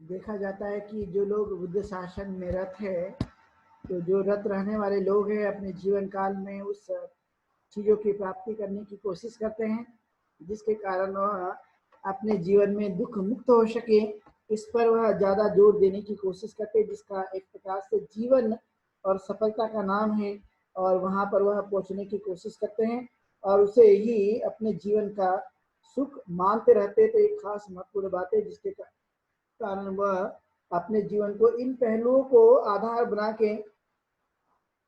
देखा जाता है कि जो लोग बुद्ध शासन में रत है, तो जो रत रहने वाले लोग हैं अपने जीवन काल में उस चीज़ों की प्राप्ति करने की कोशिश करते हैं, जिसके कारण वह अपने जीवन में दुख मुक्त हो सके, इस पर वह ज़्यादा जोर देने की कोशिश करते हैं, जिसका एक प्रकार से जीवन और सफलता का नाम है। और वहाँ पर वह पहुँचने की कोशिश करते हैं और उसे ही अपने जीवन का सुख मानते रहते हैं। तो एक खास महत्वपूर्ण बात है, जिसके कारण वह अपने जीवन को इन पहलुओं को आधार बना के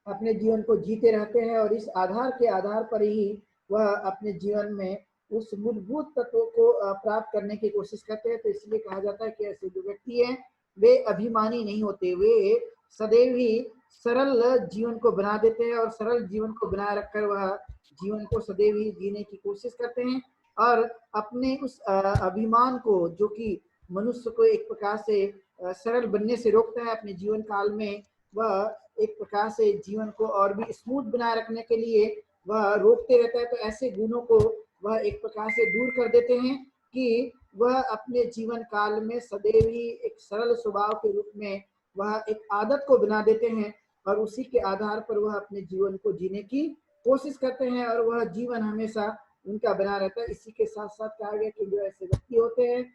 अपने जीवन को जीते रहते हैं, और इस आधार पर ही वह अपने जीवन में उस मूलभूत तत्वों को प्राप्त करने की कोशिश करते हैं। तो इसलिए कहा जाता है कि ऐसे जो व्यक्ति हैं वे अभिमानी नहीं होते, वे सदैव ही सरल जीवन को बना देते हैं और सरल जीवन को बनाए रखकर वह जीवन को सदैव ही जीने की कोशिश करते हैं। और अपने उस अभिमान को, जो कि मनुष्य को एक प्रकार से सरल बनने से रोकता है अपने जीवन काल में, वह एक प्रकार से जीवन को और भी स्मूथ बनाए रखने के लिए वह रोकते रहता है। तो ऐसे गुणों को वह एक प्रकार से दूर कर देते हैं कि वह अपने जीवन काल में सदैव ही एक सरल स्वभाव के रूप में वह एक आदत को बना देते हैं, और उसी के आधार पर वह अपने जीवन को जीने की कोशिश करते हैं, और वह जीवन हमेशा उनका बना रहता है। इसी के साथ साथ कहा गया कि जो ऐसे व्यक्ति होते हैं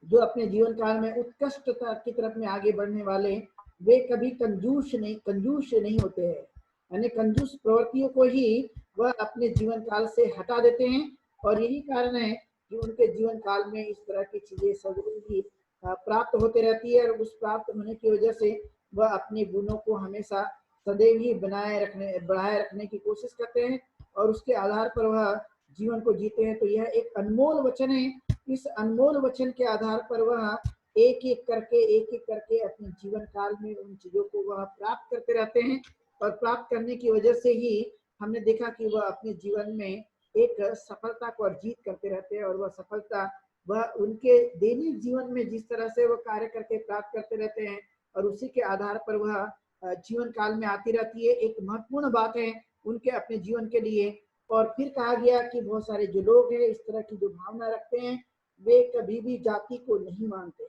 जो अपने जीवन काल में उत्कृष्टता की तरफ में आगे बढ़ने वाले, वे कभी कंजूस नहीं होते हैं, यानी कंजूस प्रवृत्तियों को ही वह अपने जीवन काल से हटा देते हैं। और यही कारण है कि उनके जीवन काल में इस तरह की चीजें सदैव ही प्राप्त होते रहती है, और उस प्राप्त होने की वजह से वह अपने गुणों को हमेशा सदैव ही बढ़ाए रखने की कोशिश करते हैं, और उसके आधार पर वह जीवन को जीते हैं। तो यह एक अनमोल वचन है। इस अनमोल वचन के आधार पर वह एक एक करके अपने जीवन काल में उन चीजों को वह प्राप्त करते रहते हैं, और प्राप्त करने की वजह से ही हमने देखा कि वह अपने जीवन में एक सफलता को अर्जित करते रहते हैं। और वह सफलता वह उनके दैनिक जीवन में जिस तरह से वह कार्य करके प्राप्त करते रहते हैं, और उसी के आधार पर वह जीवन काल में आती रहती है। एक महत्वपूर्ण बात है उनके अपने जीवन के लिए। और फिर कहा गया कि बहुत सारे जो लोग हैं इस तरह की जो भावना रखते हैं, वे कभी भी जाति को नहीं मानते,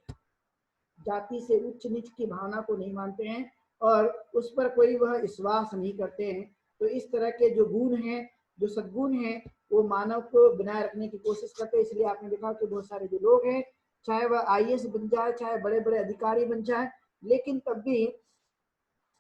जाति से उच्च नीच की भावना को नहीं मानते हैं, और उस पर कोई वह विश्वास नहीं करते हैं। तो इस तरह के जो गुण हैं, जो सद्गुण हैं, वो मानव को बनाए रखने की कोशिश करते हैं। इसलिए आपने देखा कि बहुत सारे जो लोग हैं, चाहे वह आईएएस बन जाए, चाहे बड़े बड़े अधिकारी बन जाए, लेकिन तब भी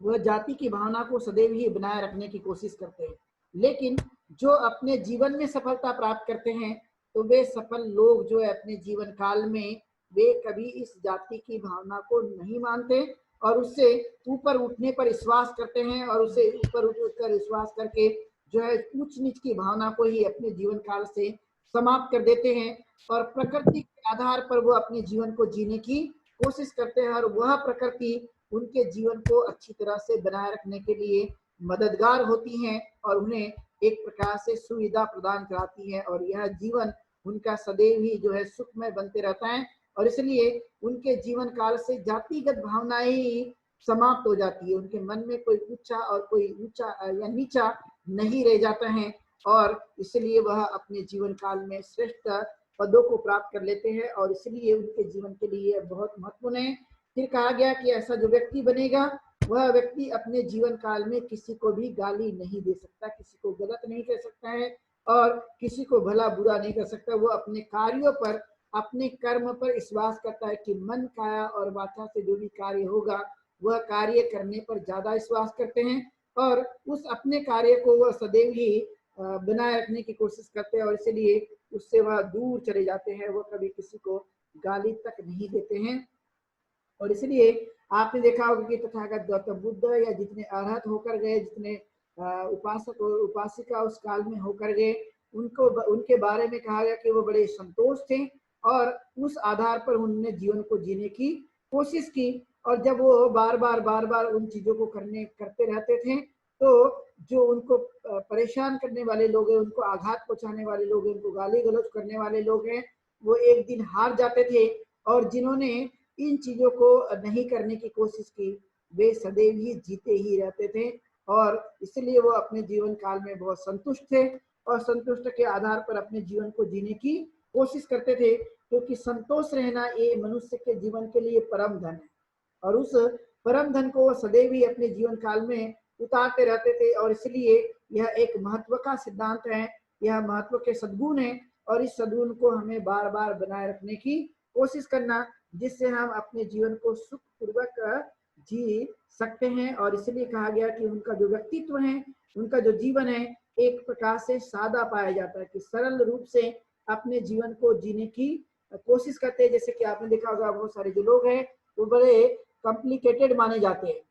वह जाति की भावना को सदैव ही बनाए रखने की कोशिश करते हैं। लेकिन जो अपने जीवन में सफलता प्राप्त करते हैं, तो वे सफल लोग जो है अपने जीवन काल में वे कभी इस जाति की भावना को नहीं मानते, और उससे ऊपर उठने पर विश्वास करते हैं, और उसे ऊपर उठकर विश्वास करके जो है ऊंच नीच की भावना को ही अपने जीवन काल से समाप्त कर देते हैं, और प्रकृति के आधार पर वो अपने जीवन को जीने की कोशिश करते हैं। और वह प्रकृति उनके जीवन को अच्छी तरह से बनाए रखने के लिए मददगार होती हैं, और उन्हें एक प्रकार से सुविधा प्रदान कराती है, और यह जीवन उनका सदैव ही जो है सुखमय बनते रहता है। और इसलिए उनके जीवन काल से जातिगत भावनाएं ही समाप्त हो जाती है। उनके मन में कोई ऊंचा और कोई ऊंचा या नीचा नहीं रह जाता है, और इसलिए वह अपने जीवन काल में श्रेष्ठ पदों को प्राप्त कर लेते हैं, और इसलिए उनके जीवन के लिए बहुत महत्वपूर्ण है। फिर कहा गया कि ऐसा जो व्यक्ति बनेगा, वह व्यक्ति अपने जीवन काल में किसी को भी गाली नहीं दे सकता, किसी को गलत नहीं कह सकता है, और किसी को भला बुरा नहीं कर सकता। वो अपने कार्यों पर, अपने कर्म पर विश्वास करता है कि मन, काया और वाचा से जो भी कार्य होगा, वह कार्य करने पर ज्यादा विश्वास करते हैं, और उस अपने कार्य को वह सदैव ही बनाए रखने की कोशिश करते हैं, और इसलिए उससे वह दूर चले जाते हैं। वह कभी किसी को गाली तक नहीं देते हैं। और इसलिए आपने देखा होगा कि तथागत गौतम बुद्ध या जितने अरहत होकर गए, जितने उपासक और उपासिका उस काल में होकर गए, उनको उनके बारे में कहा गया कि वो बड़े संतोष थे, और उस आधार पर उन्होंने जीवन को जीने की कोशिश की। और जब वो बार बार उन चीजों को करते रहते थे, तो जो उनको परेशान करने वाले लोग हैं, उनको आघात पहुंचाने वाले लोग हैं, उनको गाली गलौज करने वाले लोग हैं, वो एक दिन हार जाते थे। और जिन्होंने इन चीजों को नहीं करने की कोशिश की, वे सदैव ही जीते ही रहते थे, और इसलिए वो अपने जीवन काल में बहुत संतुष्ट थे, और संतुष्ट के आधार पर अपने जीवन को जीने की कोशिश करते थे। क्योंकि संतोष रहना ये मनुष्य के जीवन के लिए परम धन है, और उस परम धन को वह सदैव ही अपने जीवन काल में उतारते रहते थे। और इसलिए यह एक महत्व का सिद्धांत है, यह महत्व के सद्गुण है, और इस सद्गुण को हमें बार बार बनाए रखने की कोशिश करना, जिससे हम अपने जीवन को सुख पूर्वक जी सकते हैं। और इसलिए कहा गया कि उनका जो व्यक्तित्व है, उनका जो जीवन है, एक प्रकार से सादा पाया जाता है, कि सरल रूप से अपने जीवन को जीने की कोशिश करते हैं। जैसे कि आपने देखा होगा बहुत सारे जो लोग हैं वो बड़े कॉम्प्लिकेटेड माने जाते हैं,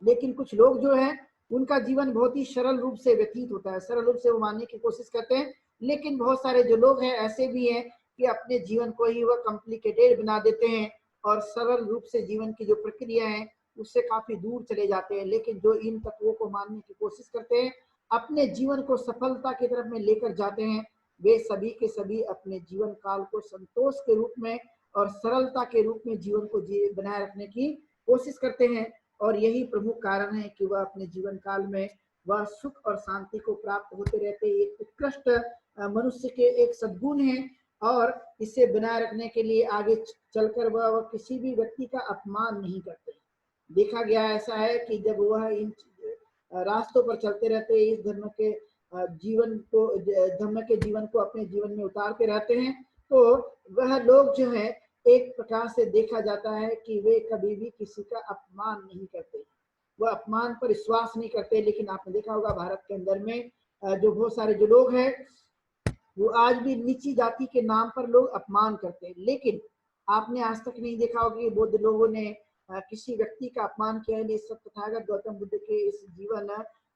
लेकिन कुछ लोग जो है उनका जीवन बहुत ही सरल रूप से व्यतीत होता है, सरल रूप से वो मानने की कोशिश करते हैं। लेकिन बहुत सारे जो लोग हैं ऐसे भी हैं कि अपने जीवन को ही वह कॉम्प्लिकेटेड बना देते हैं और सरल रूप से जीवन की जो प्रक्रिया है उससे काफी दूर चले जाते हैं। लेकिन जो इन तत्वों को मानने की कोशिश करते हैं, अपने जीवन को सफलता की तरफ में लेकर जाते हैं, वे सभी के सभी अपने जीवन काल को संतोष के रूप में और सरलता के रूप में जीवन को बनाए रखने की कोशिश करते हैं। और यही प्रमुख कारण है कि वह अपने जीवन काल में वह सुख और शांति को प्राप्त होते रहते। ये उत्कृष्ट मनुष्य के एक सद्गुण है, और इसे बनाए रखने के लिए आगे चलकर वह किसी भी व्यक्ति का अपमान नहीं करते। देखा गया ऐसा है कि जब वह इन रास्तों पर चलते रहते, इस धर्म के जीवन को अपने जीवन में उतारते रहते हैं, तो वह लोग जो है एक प्रकार से देखा जाता है कि वे कभी भी किसी का अपमान नहीं करते, वह अपमान पर विश्वास नहीं करते। लेकिन आपने देखा होगा भारत के अंदर में जो बहुत सारे जो लोग हैं वो आज भी नीची जाति के नाम पर लोग अपमान करते हैं। लेकिन आपने आज तक नहीं देखा होगा कि बुद्ध लोगों ने किसी व्यक्ति का अपमान किया है। सब तथागत गौतम बुद्ध के इस जीवन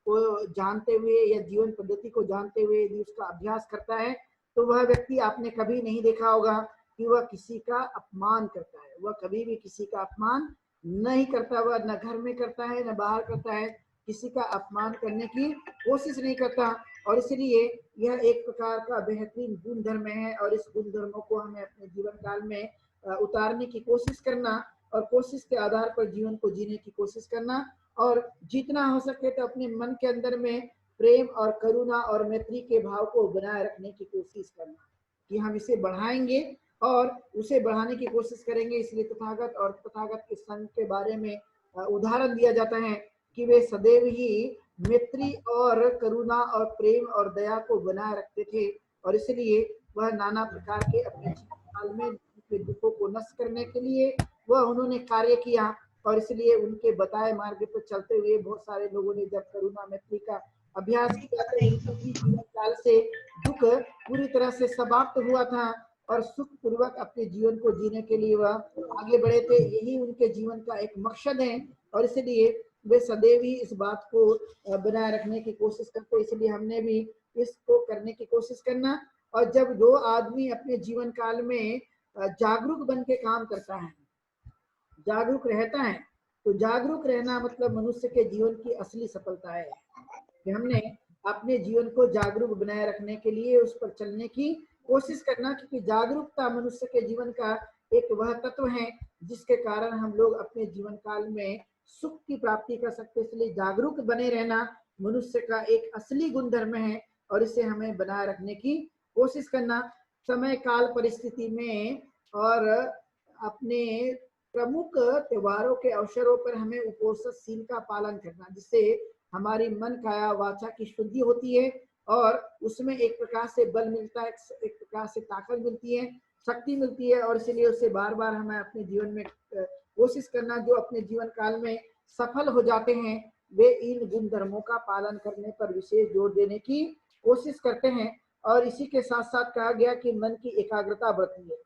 को जानते हुए या जीवन पद्धति को जानते हुए यदि उसका अभ्यास करता है, तो वह व्यक्ति आपने कभी नहीं देखा होगा कि वह किसी का अपमान करता है। वह कभी भी किसी का अपमान नहीं करता, वह न घर में करता है न बाहर करता है, किसी का अपमान करने की कोशिश नहीं करता। और इसलिए यह एक प्रकार का बेहतरीन गुण धर्म है, और इस गुण धर्मों को हमें अपने जीवन काल में उतारने की कोशिश करना, और कोशिश के आधार पर जीवन को जीने की कोशिश करना, और जितना हो सके तो अपने मन के अंदर में प्रेम और करुणा और मैत्री के भाव को बनाए रखने की कोशिश करना, कि हम इसे बढ़ाएंगे और उसे बढ़ाने की कोशिश करेंगे। इसलिए तथागत और तथागत के संघ के बारे में उदाहरण दिया जाता है कि वे सदैव ही मैत्री और करुणा और प्रेम और दया को बनाए रखते थे, और इसलिए वह नाना प्रकार के अपने जीवन काल में दुखों को नष्ट करने के लिए वह उन्होंने कार्य किया। और इसलिए उनके बताए मार्ग पर चलते हुए बहुत सारे लोगों ने जब करुणा मैत्री का अभ्यास किया तो उनके भी जीवन काल से दुख पूरी तरह से समाप्त हुआ था, और सुख पूर्वक अपने जीवन को जीने के लिए वह आगे बढ़े थे। यही उनके जीवन का एक मकसद है, और इसलिए वे सदैव ही इस बात को बनाए रखने की कोशिश करते। इसलिए हमने भी इसको करने की कोशिश करना। और जब जो आदमी अपने जीवन काल में जागरूक बन के काम करता है, जागरूक रहता है, तो जागरूक रहना मतलब मनुष्य के जीवन की असली सफलता है कि हमने अपने जीवन को जागरूक बनाए रखने के लिए उस पर चलने की कोशिश करना। क्योंकि जागरूकता मनुष्य के जीवन का एक वह तत्व है जिसके कारण हम लोग अपने जीवन काल में सुख की प्राप्ति कर सकते हैं। इसलिए जागरूक बने रहना मनुष्य का एक असली गुण धर्म है, और इसे हमें बनाए रखने की कोशिश करना। समय काल परिस्थिति में और अपने प्रमुख त्योहारों के अवसरों पर हमें उपोषणशील का पालन करना, जिससे हमारी मन काया वाचा की शुद्धि होती है, और उसमें एक प्रकार से बल मिलता है, एक प्रकार से ताकत मिलती है, शक्ति मिलती है। और इसलिए उसे बार बार हमें अपने जीवन में कोशिश करना। जो अपने जीवन काल में सफल हो जाते हैं वे इन गुण धर्मों का पालन करने पर विशेष जोर देने की कोशिश करते हैं। और इसी के साथ साथ कहा गया कि मन की एकाग्रता बढ़ती है।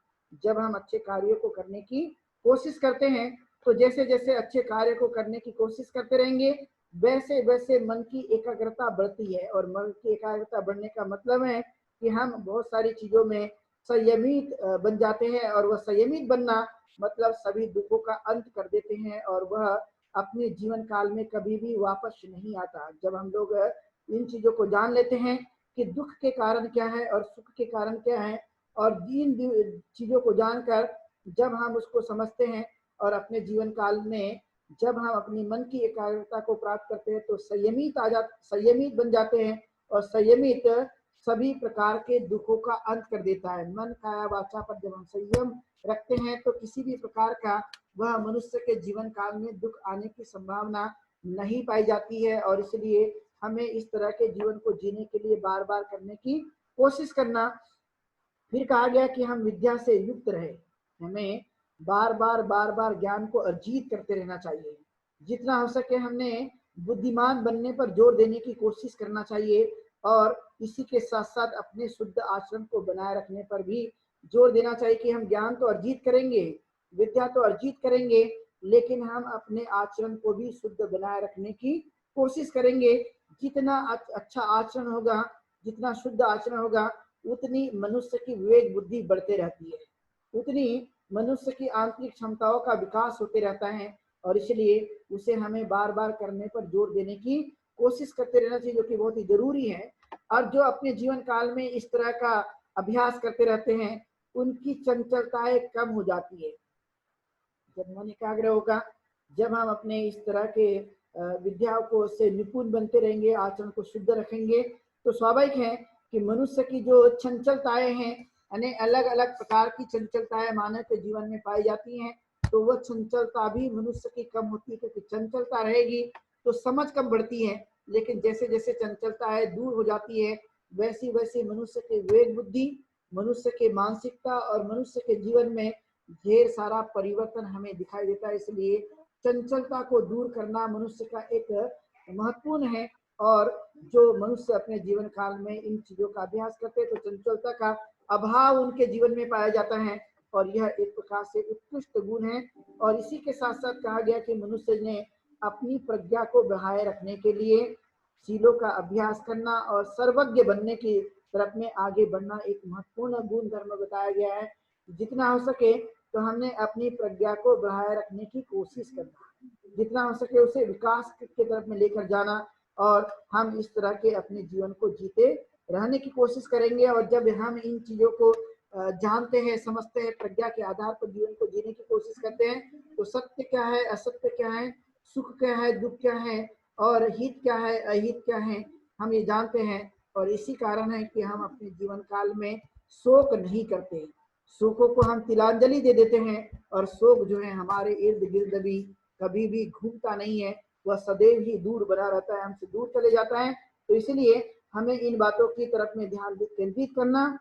जब हम अच्छे कार्यों को करने की कोशिश करते हैं, तो जैसे जैसे अच्छे कार्य को करने की कोशिश करते रहेंगे वैसे वैसे मन की एकाग्रता बढ़ती है। और मन की एकाग्रता बढ़ने का मतलब है कि हम बहुत सारी चीजों में संयमित बन जाते हैं, और वह संयमित बनना मतलब सभी दुखों का अंत कर देते हैं, और वह अपने जीवन काल में कभी भी वापस नहीं आता। जब हम लोग इन चीजों को जान लेते हैं कि दुख के कारण क्या है और सुख के कारण क्या है, और इन चीजों को जानकर जब हम उसको समझते हैं और अपने जीवन काल में जब हम अपनी मन की एकाग्रता को प्राप्त करते हैं तो संयमित बन जाते हैं। और संयमित सभी प्रकार के दुखों का अंत कर देता है। मन काया वाचा पर जब हम संयम रखते हैं तो किसी भी प्रकार का वह मनुष्य के जीवन काल में दुख आने की संभावना नहीं पाई जाती है। और इसलिए हमें इस तरह के जीवन को जीने के लिए बार बार करने की कोशिश करना। फिर कहा गया कि हम विद्या से युक्त रहे, हमें बार बार ज्ञान को अर्जित करते रहना चाहिए। जितना हो सके हमने बुद्धिमान बनने पर जोर देने की कोशिश करना चाहिए और इसी के साथ साथ अपने शुद्ध आचरण को बनाए रखने पर भी जोर देना चाहिए कि हम ज्ञान तो अर्जित करेंगे, विद्या तो अर्जित करेंगे, लेकिन हम अपने आचरण को भी शुद्ध बनाए रखने की कोशिश करेंगे। जितना अच्छा आचरण होगा, जितना शुद्ध आचरण होगा, उतनी मनुष्य की विवेक बुद्धि बढ़ते रहती है, उतनी मनुष्य की आंतरिक क्षमताओं का विकास होते रहता है। और इसलिए उसे हमें बार बार करने पर जोर देने की कोशिश करते रहना चाहिए, जो कि बहुत ही जरूरी है। और जो अपने जीवन काल में इस तरह का अभ्यास करते रहते हैं, उनकी चंचलताएं कम हो जाती है। जब मन एकाग्र होगा, जब हम अपने इस तरह के विद्याओं को से निपुण बनते रहेंगे, आचरण को शुद्ध रखेंगे, तो स्वाभाविक है कि मनुष्य की जो चंचलताएं हैं, यानी अलग अलग प्रकार की चंचलताएं मानव के जीवन में पाई जाती हैं, तो वह चंचलता भी मनुष्य की कम होती है। क्योंकि चंचलता रहेगी तो समझ कम बढ़ती है, लेकिन जैसे जैसे चंचलताएं दूर हो जाती है, वैसी वैसी मनुष्य की विवेक बुद्धि, मनुष्य के मानसिकता और मनुष्य के जीवन में ढेर सारा परिवर्तन हमें दिखाई देता है। इसलिए चंचलता को दूर करना मनुष्य का एक महत्वपूर्ण है। और जो मनुष्य अपने जीवन काल में इन चीजों का अभ्यास करते हैं, तो चंचलता का अभाव उनके जीवन में पाया जाता है, और यह एक प्रकार से उत्कृष्ट गुण है। और इसी के साथ साथ कहा गया कि मनुष्य ने अपनी प्रज्ञा को बढ़ाए रखने के लिए शीलों का अभ्यास करना और सर्वज्ञ बनने की तरफ में आगे बढ़ना एक महत्वपूर्ण गुण धर्म बताया गया है। जितना हो सके तो हमने अपनी प्रज्ञा को बढ़ाए रखने की कोशिश करना, जितना हो सके उसे विकास की तरफ में लेकर जाना, और हम इस तरह के अपने जीवन को जीते रहने की कोशिश करेंगे। और जब हम इन चीजों को जानते हैं, समझते हैं, प्रज्ञा के आधार पर जीवन को जीने की कोशिश करते हैं, तो सत्य क्या है, असत्य क्या है, सुख क्या है, दुख क्या है, और हित क्या है, अहित क्या है, हम ये जानते हैं। और इसी कारण है कि हम अपने जीवन काल में शोक नहीं करते, शोकों को हम तिलांजलि दे देते हैं, और शोक जो है हमारे इर्द गिर्द भी कभी भी घूमता नहीं है, वह सदैव ही दूर बना रहता है, हमसे दूर चले जाता है। तो इसलिए हमें इन बातों की तरफ में ध्यान केंद्रित करना।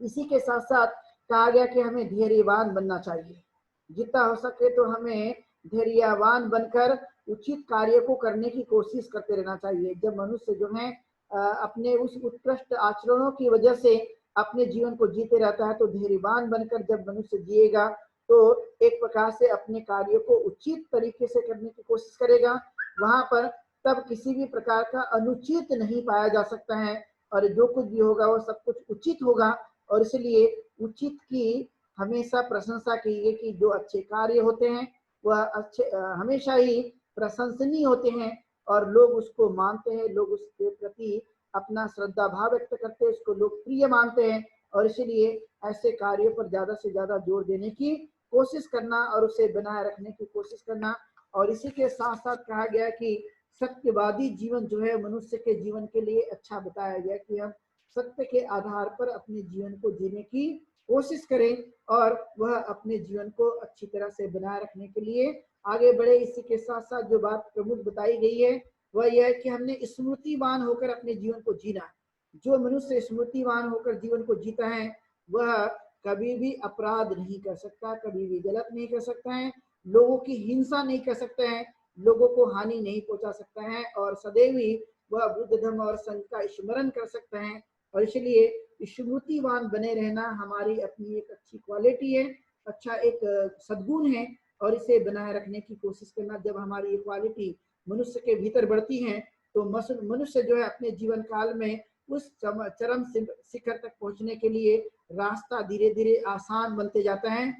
इसी के साथ साथ कहा गया कि हमें धैर्यवान बनना चाहिए, जितना हो सके तो हमें धैर्यवान बनकर उचित कार्य को करने की कोशिश करते रहना चाहिए। जब मनुष्य जो है अपने उस उत्कृष्ट आचरणों की वजह से अपने जीवन को जीते रहता है, तो धैर्यवान बनकर जब मनुष्य जिएगा तो एक प्रकार से अपने कार्यों को उचित तरीके से करने की कोशिश करेगा। वहां पर तब किसी भी प्रकार का अनुचित नहीं पाया जा सकता है, और जो कुछ भी होगा वो सब कुछ उचित होगा। और इसलिए उचित की हमेशा प्रशंसा की गई कि जो अच्छे कार्य होते हैं वह अच्छे हमेशा ही प्रशंसनीय होते हैं, और लोग उसको मानते हैं, लोग उसके प्रति अपना श्रद्धा भाव व्यक्त करते हैं, उसको लोग प्रिय मानते हैं। और इसलिए ऐसे कार्यों पर ज्यादा से ज्यादा जोर देने की कोशिश करना और उसे बनाए रखने की कोशिश करना। और इसी के साथ साथ कहा गया कि सत्यवादी जीवन जो है मनुष्य के जीवन के लिए अच्छा बताया गया कि हम सत्य के आधार पर अपने जीवन को जीने की कोशिश करें, और वह अपने जीवन को अच्छी तरह से बनाए रखने के लिए आगे बढ़े। इसी के साथ साथ जो बात प्रमुख बताई गई है वह यह है कि हमने स्मृतिवान होकर अपने जीवन को जीना। जो मनुष्य स्मृतिवान होकर जीवन को जीता है वह कभी भी अपराध नहीं कर सकता, कभी भी गलत नहीं कर सकता है, लोगों की हिंसा नहीं कर सकता है, लोगों को हानि नहीं पहुंचा सकता है, और सदैव ही वह बुद्ध धर्म और संघ का स्मरण कर सकता है। और इसलिए स्मृतिवान बने रहना हमारी अपनी एक अच्छी क्वालिटी है, अच्छा एक सद्गुण है, और इसे बनाए रखने की कोशिश करना। जब हमारी ये क्वालिटी मनुष्य के भीतर बढ़ती है तो मनुष्य जो है अपने जीवन काल में उस चरम शिखर तक पहुंचने के लिए रास्ता धीरे धीरे आसान बनते जाता है,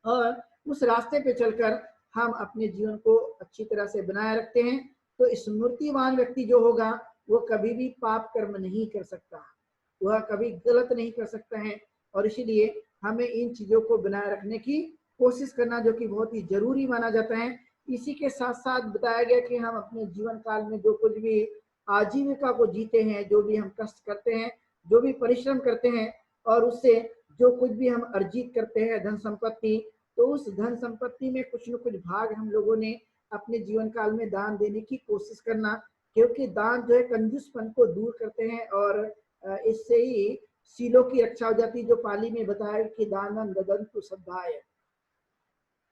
और उस रास्ते पे चलकर हम अपने जीवन को अच्छी तरह से बनाए रखते हैं। तो स्मृतिवान व्यक्ति जो होगा वो कभी भी पाप कर्म नहीं कर सकता, वह कभी गलत नहीं कर सकता है। और इसीलिए हमें इन चीजों को बनाए रखने की कोशिश करना, जो कि बहुत ही जरूरी माना जाता है। इसी के साथ साथ बताया गया कि हम अपने जीवन काल में जो कुछ भी आजीविका को जीते हैं, जो भी हम कष्ट करते हैं, जो भी परिश्रम करते हैं और उससे जो कुछ भी हम अर्जित करते हैं धन संपत्ति, तो उस धन संपत्ति में कुछ न कुछ भाग हम लोगों ने अपने जीवन काल में दान देने की कोशिश करना, क्योंकि दान जो है कंजूसपन को दूर करते हैं और इससे ही सीलों की रक्षा हो जाती है। जो पाली में बताया कि दानम ददन्तु श्रद्धाय,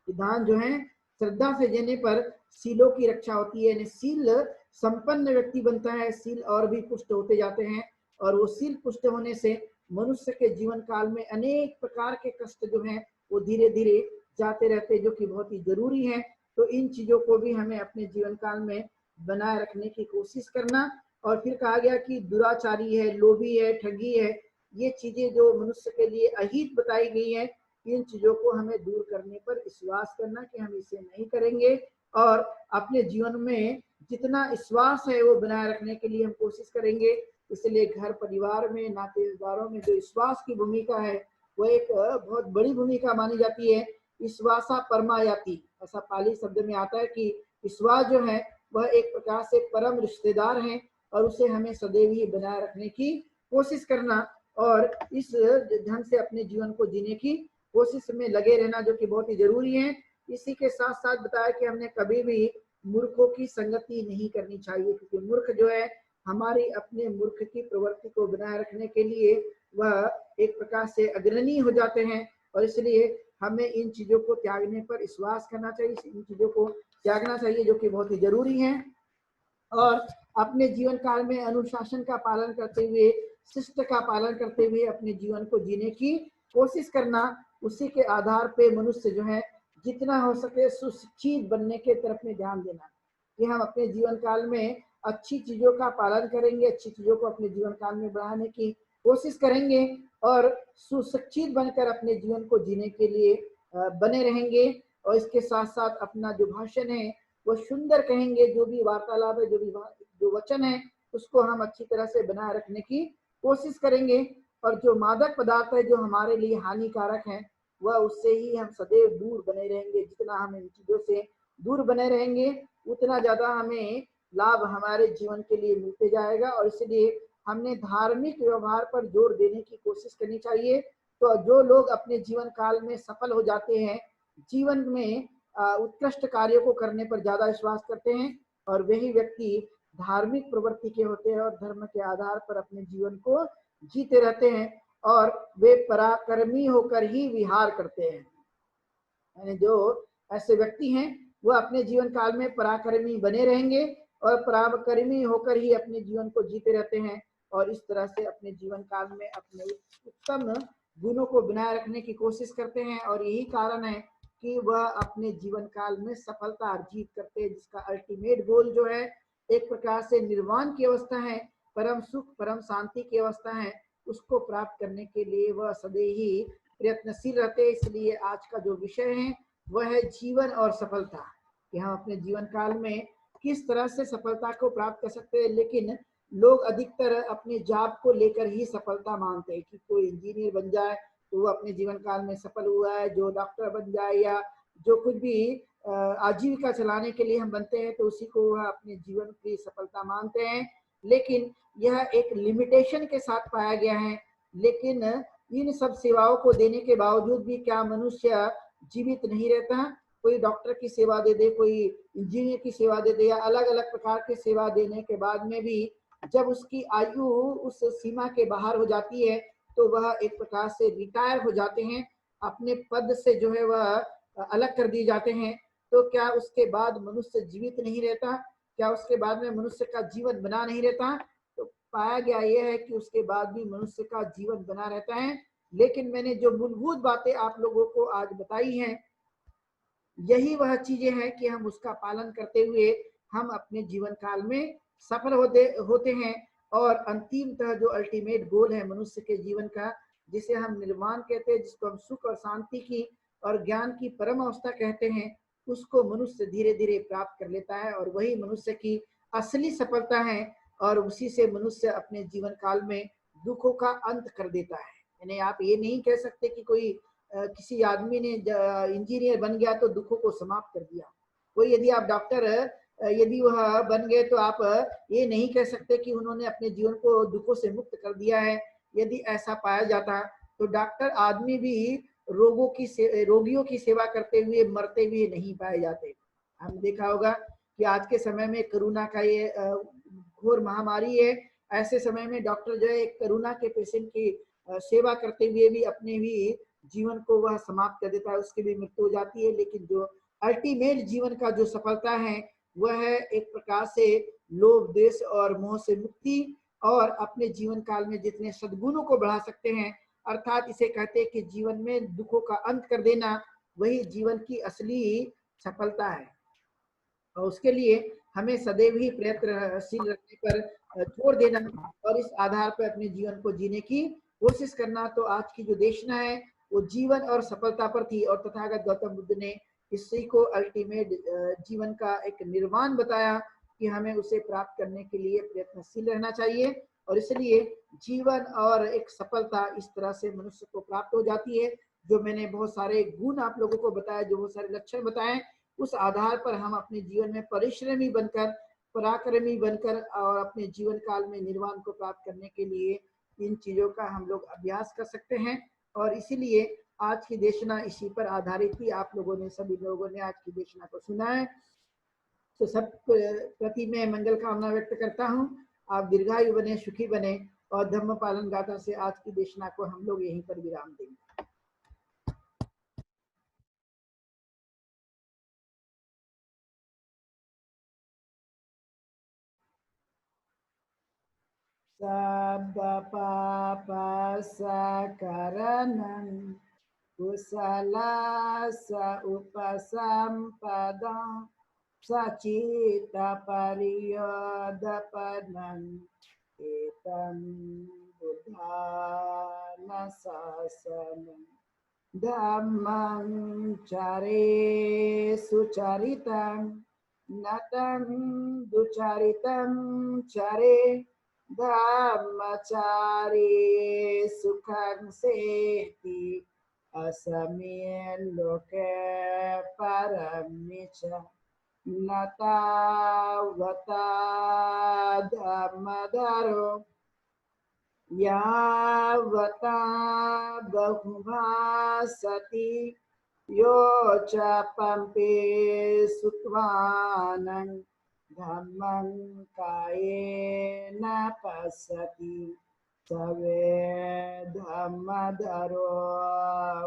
दान जो है श्रद्धा से देने पर सीलों की रक्षा होती है, सील संपन्न व्यक्ति बनता है, सील और भी पुष्ट होते जाते हैं और वो सील पुष्ट होने से मनुष्य के जीवन काल में अनेक प्रकार के कष्ट जो हैं वो धीरे धीरे जाते रहते हैं, जो कि बहुत ही जरूरी है। तो इन चीजों को भी हमें अपने जीवन काल में बनाए रखने की कोशिश करना। और फिर कहा गया कि दुराचारी है, लोभी है, ठगी है, ये चीजें जो मनुष्य के लिए अहित बताई गई है, इन चीजों को हमें दूर करने पर विश्वास करना कि हम इसे नहीं करेंगे और अपने जीवन में जितना विश्वास है वो बनाए रखने के लिए हम कोशिश करेंगे। इसलिए घर परिवार में, नातेदारों में जो विश्वास की भूमिका है वो एक बहुत बड़ी भूमिका मानी जाती है। विश्वासा परमायाति, ऐसा पाली शब्द में आता है कि विश्वास जो है वह एक प्रकार से परम रिश्तेदार है और उसे हमें सदैव ही बनाए रखने की कोशिश करना और इस ढंग से अपने जीवन को जीने की कोशिश में लगे रहना, जो कि बहुत ही जरूरी है। इसी के साथ साथ बताया कि हमने कभी भी मूर्खों की संगति नहीं करनी चाहिए, क्योंकि मूर्ख जो है हमारी अपने मूर्ख की प्रवृत्ति को बनाए रखने के लिए वह एक प्रकार से अग्रणी हो जाते हैं और इसलिए हमें इन चीजों को त्यागने पर विश्वास करना चाहिए, इन चीजों को त्यागना चाहिए जो कि बहुत ही जरूरी है। और अपने जीवन काल में अनुशासन का पालन करते हुए, शिष्ट का पालन करते हुए अपने जीवन को जीने की कोशिश करना। उसी के आधार पे मनुष्य जो है जितना हो सके सुशिक्षित बनने के तरफ में ध्यान देना, कि हम अपने जीवन काल में अच्छी चीजों का पालन करेंगे, अच्छी चीजों को अपने जीवन काल में बढ़ाने की कोशिश करेंगे और सुशिक्षित बनकर अपने जीवन को जीने के लिए बने रहेंगे। और इसके साथ साथ अपना जो भाषण है वो सुंदर कहेंगे, जो भी वार्तालाप है, जो वचन है उसको हम अच्छी तरह से बनाए रखने की कोशिश करेंगे। और जो मादक पदार्थ है जो हमारे लिए हानिकारक है वह उससे ही हम सदैव दूर बने रहेंगे। जितना हम इन चीजों से दूर बने रहेंगे उतना ज्यादा हमें लाभ हमारे जीवन के लिए मिलते जाएगा और इसलिए हमने धार्मिक व्यवहार पर जोर देने की कोशिश करनी चाहिए। तो जो लोग अपने जीवन काल में सफल हो जाते हैं, जीवन में उत्कृष्ट कार्यों को करने पर ज्यादा विश्वास करते हैं और वही व्यक्ति धार्मिक प्रवृत्ति के होते हैं और धर्म के आधार पर अपने जीवन को जीते रहते हैं और वे पराक्रमी होकर ही विहार करते हैं। यानी जो ऐसे व्यक्ति हैं वो अपने जीवन काल में पराक्रमी बने रहेंगे और पराक्रमी होकर ही अपने जीवन को जीते रहते हैं और इस तरह से अपने जीवन काल में अपने उत्तम गुणों को बनाए रखने की कोशिश करते हैं। और यही कारण है कि वह अपने जीवन काल में सफलता अर्जित करते हैं, जिसका अल्टीमेट गोल जो है एक प्रकार से निर्वाण की अवस्था है, परम सुख परम शांति की अवस्था है, उसको प्राप्त करने के लिए वह सदैव ही प्रयत्नशील रहते हैं। इसलिए आज का जो विषय है वह है जीवन और सफलता, कि हम अपने जीवन काल में किस तरह से सफलता को प्राप्त कर सकते हैं। लेकिन लोग अधिकतर अपने जॉब को लेकर ही सफलता मानते हैं कि कोई इंजीनियर बन जाए तो वो अपने जीवन काल में सफल हुआ है, जो डॉक्टर बन जाए या जो कुछ भी आजीविका चलाने के लिए हम बनते हैं तो उसी को वह अपने जीवन की सफलता मानते हैं। लेकिन यह एक लिमिटेशन के साथ पाया गया है। लेकिन इन सब सेवाओं को देने के बावजूद भी क्या मनुष्य जीवित नहीं रहता? कोई डॉक्टर की सेवा दे दे, कोई इंजीनियर की सेवा दे दे या अलग अलग प्रकार की सेवा देने के बाद में भी जब उसकी आयु उस सीमा के बाहर हो जाती है तो वह एक प्रकार से रिटायर हो जाते हैं, अपने पद से जो है वह अलग कर दिए जाते हैं। तो क्या उसके बाद मनुष्य जीवित नहीं रहता? क्या उसके बाद में मनुष्य का जीवन बना नहीं रहता? तो पाया गया यह है कि उसके बाद भी मनुष्य का जीवन बना रहता है। लेकिन मैंने जो मूलभूत बातें आप लोगों को आज बताई हैं यही वह चीजें हैं कि हम उसका पालन करते हुए हम अपने जीवन काल में सफल होते हैं। और अंतिमतः जो अल्टीमेट गोल है मनुष्य के जीवन का, जिसे हम निर्वाण कहते हैं, जिसको हम सुख और शांति की और ज्ञान की परम अवस्था कहते हैं, उसको मनुष्य धीरे धीरे प्राप्त कर लेता है और वही मनुष्य की असली सफलता है। और उसी से मनुष्य अपने जीवन काल में दुखों का अंत कर देता है। यानी आप ये नहीं कह सकते कि कोई किसी आदमी ने इंजीनियर बन गया तो दुखों को समाप्त कर दिया। कोई यदि आप डॉक्टर यदि वह बन गए तो आप ये नहीं कह सकते कि उन्होंने अपने जीवन को दुखों से मुक्त कर दिया है। यदि ऐसा पाया जाता तो डॉक्टर आदमी भी रोगियों की सेवा करते हुए मरते हुए नहीं पाए जाते। हमने देखा होगा कि आज के समय में कोरोना का ये घोर महामारी है। ऐसे समय में डॉक्टर जो है कोरोना के पेशेंट की सेवा करते हुए भी अपने भी जीवन को वह समाप्त कर देता है, उसकी भी मृत्यु हो जाती है। लेकिन जो अल्टीमेट जीवन का जो सफलता है वह है एक प्रकार से लोभ, द्वेष और मोह से मुक्ति, और अपने जीवन काल में जितने सद्गुणों को बढ़ा सकते हैं, अर्थात इसे कहते हैं कि जीवन में दुखों का अंत कर देना, वही जीवन की असली सफलता है। और उसके लिए हमें सदैव ही प्रयत्नशील रहने पर जोर देना और इस आधार पर अपने जीवन को जीने की कोशिश करना। तो आज की जो देशना है वो जीवन और सफलता पर थी, और तथागत गौतम बुद्ध ने इसी को अल्टीमेट जीवन का एक निर्वाण बताया कि हमें उसे प्राप्त करने के लिए प्रयत्नशील रहना चाहिए। और इसलिए जीवन और एक सफलता इस तरह से मनुष्य को प्राप्त हो जाती है। जो मैंने बहुत सारे गुण आप लोगों को बताया, जो बहुत सारे लक्षण बताए, उस आधार पर हम अपने जीवन में परिश्रमी बनकर, पराक्रमी बनकर और अपने जीवन काल में निर्वाण को प्राप्त करने के लिए इन चीजों का हम लोग अभ्यास कर सकते हैं। और इसीलिए आज की देशना इसी पर आधारित थी। आप लोगों ने, सभी लोगों ने आज की देशना को सुना है, तो सब प्रति मैं मंगल कामना व्यक्त करता हूँ। आप दीर्घायु बने, सुखी बने, और धर्म पालन गाथा से आज की देशना को हम लोग यहीं पर विराम देंगे। Sabba papa sakaranam kusalasa upasampadam sacita pariyodapanam etam buddhana sasanam dhammam care sucharitam natam ducharitam care Dhammachari sukhang seti asamien loke paramicha natavata dhammadharo yavata bahubhasati yocha pampe sutvanang Dhammam kayena pasati save dhammadharo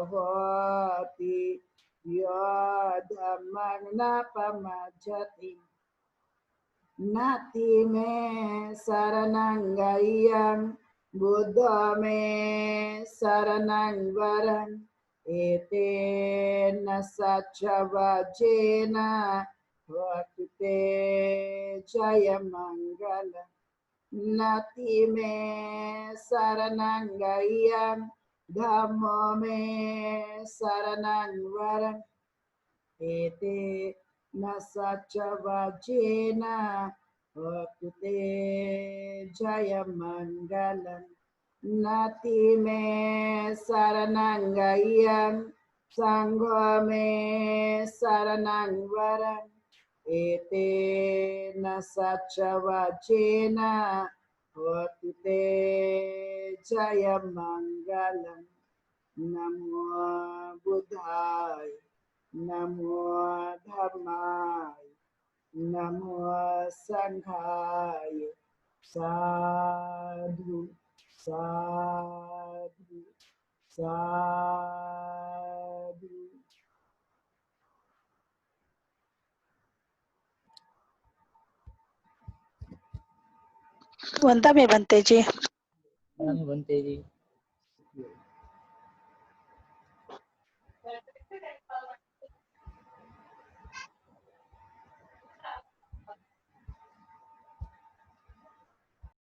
hoti yo dhammam napamajjati nati me saranangayam buddha me saranang varam ete nasachavajena Vakte Jaya Mangala Nati me Saranangayam Dhammo me Saranang Varam Ete Nasachavajena Vakte Jaya Mangala Nati me Saranangayam Sangha me Saranang Varam Ete nasachavajena Vakte Jaya Mangalam Namo Buddhaya Namo Dhammaya Namo Sanghaya Sadhu Sadhu Sadhu वंदा में बनते जी। बनते जी।